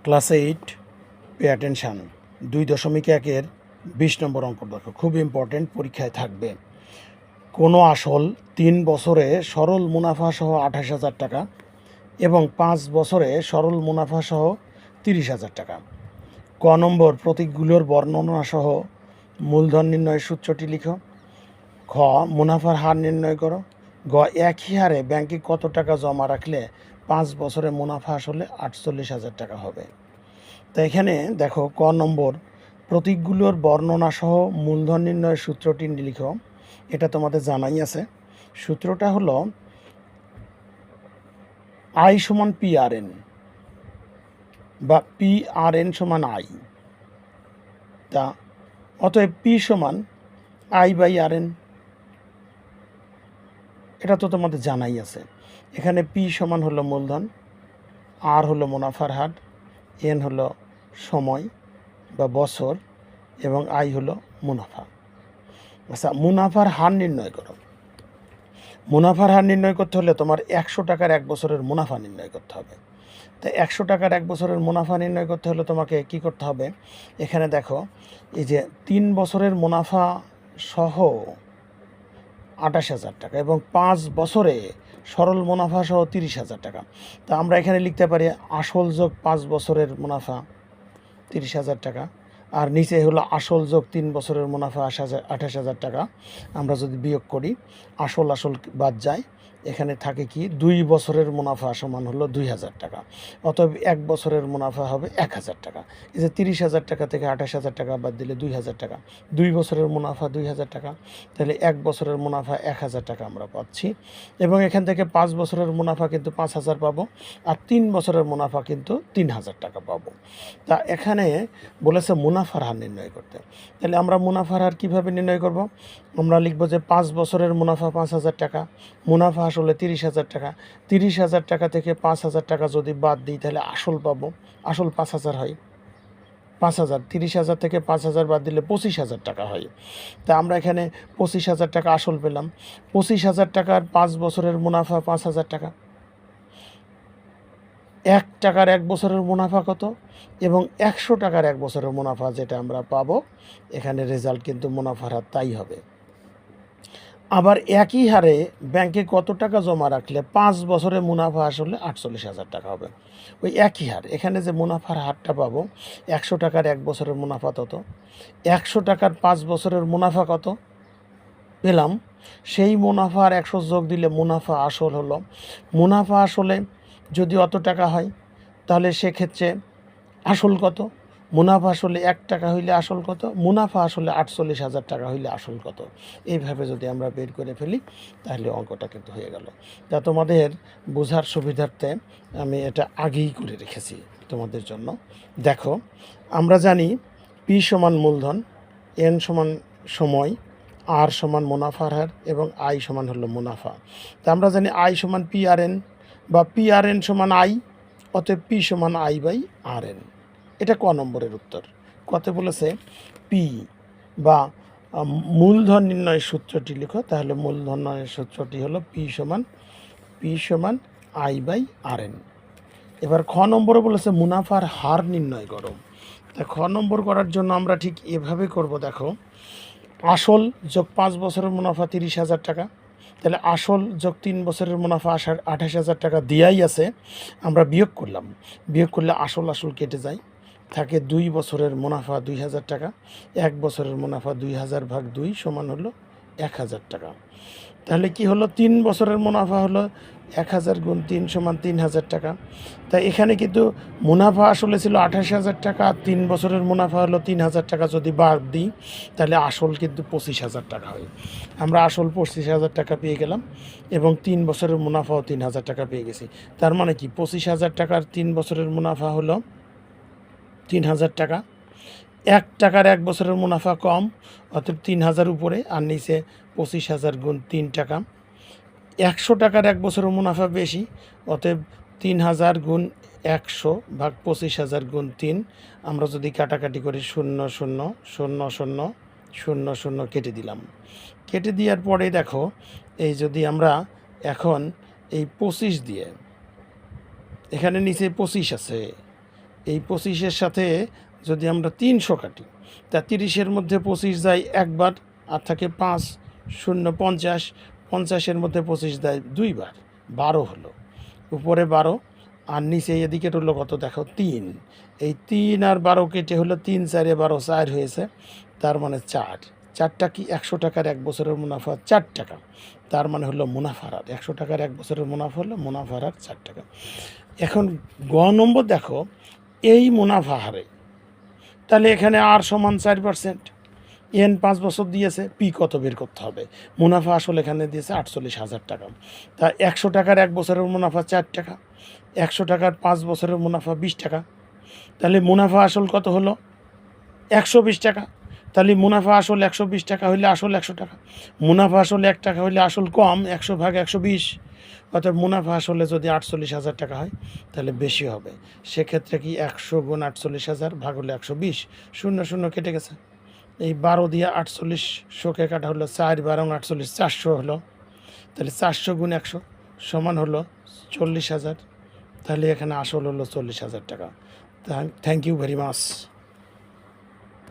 Class 8 pay attention 2.1-এর 20 নম্বর অঙ্ক দেখো, খুব ইম্পর্টেন্ট, পরীক্ষায় থাকবে। কোনো আসল 3 বছরে সরল মুনাফা সহ 28,000 টাকা এবং 5 বছরে সরল মুনাফা সহ 30,000 টাকা। ক নম্বর, প্রতীকগুলোর বর্ণনা সহ মূলধন নির্ণয়ের সূত্রটি লিখো। খ, মুনাফার হার নির্ণয় করো। গ, একই হারে ব্যাংকে কত টাকা জমা রাখলে 5 বছরে মুনাফা আসলে 48,000 টাকা হবে। তো এখানে দেখো, ক নম্বর, প্রতীকগুলোর বর্ণনা সহ মূলধন নির্ণয়ের সূত্রটি লিখো। এটা তোমাদের জানাই আছে। সূত্রটা হলো আই সমান PRN বা PRN সমান আই। তা অতএব পি সমান I/RN, এটা তো তোমাদের জানাই আছে। এখানে পি সমান হলো মূলধন, আর হলো মুনাফার হার, এন হলো সময় বা বছর এবং আই হলো মুনাফা। আচ্ছা, মুনাফার হার নির্ণয় করো। মুনাফার হার নির্ণয় করতে হলে তোমার 100 টাকার 1 বছরের মুনাফা নির্ণয় করতে হবে। তাই 100 টাকার 1 বছরের মুনাফা নির্ণয় করতে হলে তোমাকে কি করতে হবে? এখানে দেখো, এই যে 3 বছরের মুনাফা সহ 28,000 টাকা এবং 5 বছরে সরল মুনাফা সহ 30,000 টাকা। তা আমরা এখানে লিখতে পারি আসল যোগ 5 বছরের মুনাফা 30,000 টাকা, আর নিচে হলো আসল যোগ 3 বছরের মুনাফা 28,000 টাকা। আমরা যদি বিয়োগ করি, আসল বাদ যায়, এখানে থাকে কি 2 বছরের মুনাফা সমান হলো 2,000 টাকা। অতএব 1 বছরের মুনাফা হবে 1,000 টাকা। এই যে 30,000 টাকা থেকে 28,000 টাকা বাদ দিলে 2,000 টাকা। 2 বছরের মুনাফা 2,000 টাকা, তাহলে 1 বছরের মুনাফা 1,000 টাকা আমরা পাচ্ছি। এবং এখান থেকে 5 বছরের মুনাফা কিন্তু 5,000 পাবো, আর 3 বছরের মুনাফা কিন্তু 3,000 টাকা পাবো। তা এখানে বলেছে মুনাফার হার নির্ণয় করতে। তাহলে আমরা মুনাফার হার কীভাবে নির্ণয় করব? আমরা লিখব যে 5 বছরের মুনাফা 5,000 টাকা, মুনাফা আসলে 30,000 টাকা। 30,000 টাকা থেকে 5,000 টাকা যদি বাদ দিই তাহলে আসল পাবো। আসল 5,000 হয়। 5,000, 30,000 থেকে 5,000 বাদ দিলে 25,000 টাকা হয়। তা আমরা এখানে 25,000 টাকা আসল পেলাম। 25,000 টাকার 5 বছরের মুনাফা 5,000 টাকা। 1 টাকার 1 বছরের মুনাফা কত? এবং 100 টাকার 1 বছরের মুনাফা যেটা আমরা পাবো, এখানে রেজাল্ট কিন্তু মুনাফার হার তাই হবে। আবার একই হারে ব্যাংকে কত টাকা জমা রাখলে 5 বছরে মুনাফা আসলে 48,000 টাকা হবে। ওই একই হার, এখানে যে মুনাফার হারটা পাবো, 100 টাকার 1 বছরের মুনাফা কত, 100 টাকার 5 বছরের মুনাফা কত পেলাম, সেই মুনাফা আর 100 যোগ দিলে মুনাফা আসল হলো। মুনাফা আসলে যদি অত টাকা হয়, তাহলে সেক্ষেত্রে আসল কত? মুনাফা আসলে 1 টাকা হইলে আসল কত? মুনাফা আসলে 48,000 টাকা হইলে আসল কত? এইভাবে যদি আমরা বের করে ফেলি, তাহলে অঙ্কটা কিন্তু হয়ে গেল। তা তোমাদের বোঝার সুবিধার্থে আমি এটা আগেই করে রেখেছি তোমাদের জন্য। দেখো, আমরা জানি পি সমান মূলধন, এন সমান সময়, আর সমান মুনাফার হার এবং আই সমান হলো মুনাফা। তা আমরা জানি আই সমান PRN বা PRN সমান আই, অতএব পি সমান I/RN। এটা ক নম্বরের উত্তর। কত বলেছে? পি বা মূলধন নির্ণয়ের সূত্রটি লিখো। তাহলে মূলধন নির্ণয়ের সূত্রটি হলো পি সমান I/RN। এবার খ নম্বরে বলেছে মুনাফার হার নির্ণয় করো। তা খ নম্বর করার জন্য আমরা ঠিক এভাবে করব। দেখো, আসল যোগ 5 বছরের মুনাফা 30,000 টাকা, তাহলে আসল যোগ 3 বছরের মুনাফা 28,000 টাকা দিয়াই আছে। আমরা বিয়োগ করলাম, বিয়োগ করলে আসল কেটে যায়, থাকে 2 বছরের মুনাফা 2,000 টাকা। 1 বছরের মুনাফা 2,000 ভাগ 2 সমান হলো 1,000 টাকা। তাহলে কি হলো? 3 বছরের মুনাফা হলো 1,000 গুণ 3 সমান 3,000 টাকা। তাই এখানে কিন্তু মুনাফা আসলে ছিল 28,000 টাকা, 3 বছরের মুনাফা হলো 3,000 টাকা। যদি বাদ দিই তাহলে আসল কিন্তু 25,000 টাকা হয়। আমরা আসল 25,000 টাকা পেয়ে গেলাম এবং 3 বছরের মুনাফাও 3,000 টাকা পেয়ে গেছি। তার মানে কি 25,000 টাকার 3 বছরের মুনাফা হলো 3,000 টাকা। 1 টাকার 1 বছরের মুনাফা কম, অর্থাৎ 3,000 উপরে, আর নিচে 25,000 গুণ 3 টাকা। 100 টাকার 1 বছরের মুনাফা বেশি, অতএব 3,000 গুণ 100 ভাগ 25,000 গুণ 3। আমরা যদি কাটাকাটি করি 0 0 0 0 0 0 কেটে দিলাম। কেটে দেওয়ার পরে দেখো, এই যদি আমরা এখন এই 25 দিয়ে, এখানে নিচে 25 আছে, এই 25-এর সাথে যদি আমরা 300 কাটি, তা 30-এর মধ্যে 25 যায় একবার, আর থাকে 5, 0, 50, 50-এর মধ্যে 25 দেয় দুইবার, 12 হলো। উপরে 12 আর নিচে এদিকে হলো কত দেখো 3। এই 3 আর 12 কেটে হলো 3 4 12, 4 হয়েছে, তার মানে 4। 4টা কি 100 টাকার 1 বছরের মুনাফা 4 টাকা, তার মানে হলো মুনাফার হার। 100 টাকার 1 বছরের মুনাফা হলো মুনাফার হার 4 টাকা। এখন গ নম্বর দেখো এই মুনাফা হারে, তাহলে এখানে আর সমান 4%, এন 5 বছর দিয়েছে, পি কত বের করতে হবে। মুনাফা আসলে এখানে দিয়েছে 48,000 টাকা। তা 100 টাকার 1 বছরের মুনাফা 4 টাকা, 100 টাকার 5 বছরের মুনাফা 20 টাকা, তাহলে মুনাফা আসল কত হলো 120 টাকা। তাহলে মুনাফা আসল 120 টাকা হইলে আসল 100 টাকা, মুনাফা আসল 1 টাকা হইলে আসল কম 100 ভাগ 120, অর্থাৎ মুনাফা আসলে যদি 48,000 টাকা হয় তাহলে বেশি হবে। সেক্ষেত্রে কি 100 গুণ 48,000 ভাগ হলো 120, 0 0 কেটে গেছে। এই 12 দিয়ে 4800কে কাটা হলো 4 12 48, 400 হলো। তাহলে 400 গুণ 100 সমান হলো 40,000। তাহলে এখানে আসল হলো 40,000 টাকা। Thank you very much.